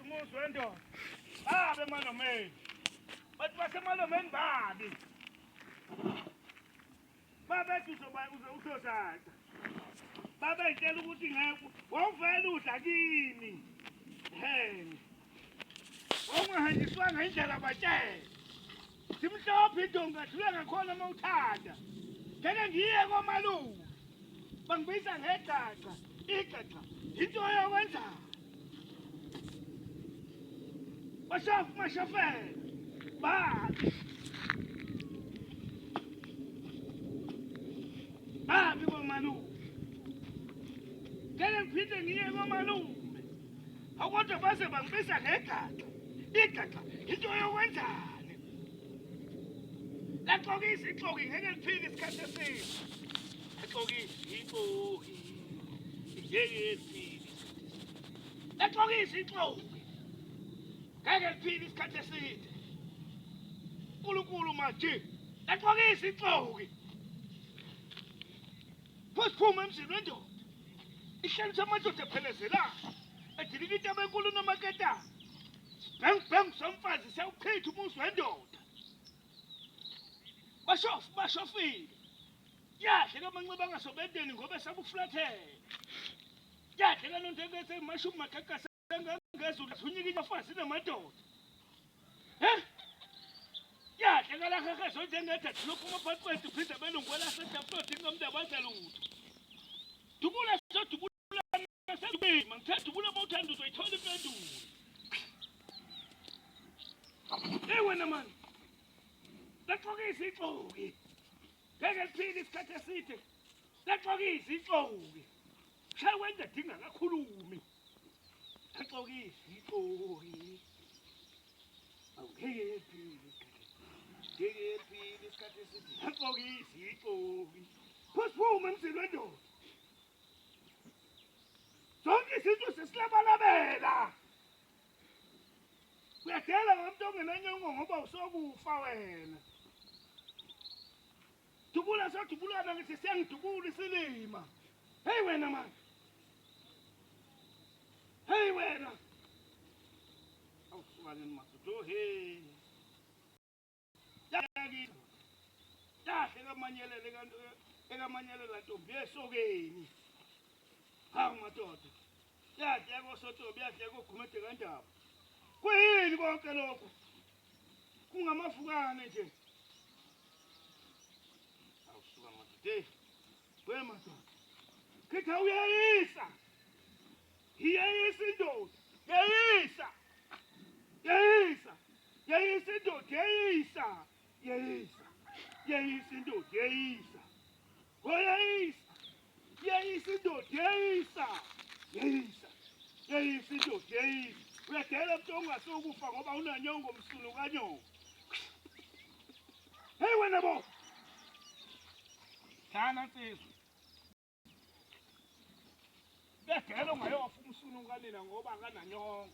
umuzi wendoda babe emalomeni bathi basemalomeni babi babethi uzothatha babeyitshela ukuthi ngeke wawuvela udla kimi ungahanjiswanga indlela batshela simhlophe intombi adlule ngakhona uma uthanda ngeke ngiye komalume bangibiza ngegaca igaca into yokwenzani mashofela babi komalume ngeke ngiphinde ngiye komalume akodwa base bangibiza ngegaca igaca into yokwenzani laxokisa ixoki ngeke liphile isikhathi eside laxokisa ixoki ngeke liphile laxokisa ixoki ngeke liphile isikhathi eside uNkulunkulu manje laxokisa ixoki phuma emzini wendoda ihlalisa amadoda ephelezelayo edilikita benkulu nomaketana bang somfazi siyawuchitha umuzi wendoda bashofile yahle kamanxiba angasobedeni ngoba esabufulathele yahle kanontekese mashumi makakasa ngezulu asunyika afazi namadoda yahle kalahahezwe njengedada lophuma phaqwethu phinde belungwela setafloti ngamndabaza lutho dubula sodubula sedubima ngithe dubula uma uthanda uzoyithola impendulo wena mani laxokisa ixoki ngeke liphile isikhathi eside laxokisa ixoki shaya wenza dinga kakhulumi laxokisa ixoki awungeke liphile isikhathi eside laxokisa ixoki phuma emzini wendoda zonke izinto sesilabalabela uyadela ngomuntu ongenanyongo ngoba usokufa wena dubula sodubulana ngithi siyangidubula isilima hey wena mani hey wena awusukane masudo hey yahle kamanyelele kanti ekamanyelela ntombi esokeni hawu madoda yathi yakosotobi yathi yakogumede kandaba kuyini konke lokho kungamafukane nje awusuka madoda we madoda kitha uyayisa indoda yayisa indoda yayisa indoda yayisa indoda yayisa indoda yayisa uyadela mntu ongasukufa ngoba unanyongo msulu kanyongo hey wena bo thana nsizwa uyadela ungayofa umsulu kanina ngoba akananyongo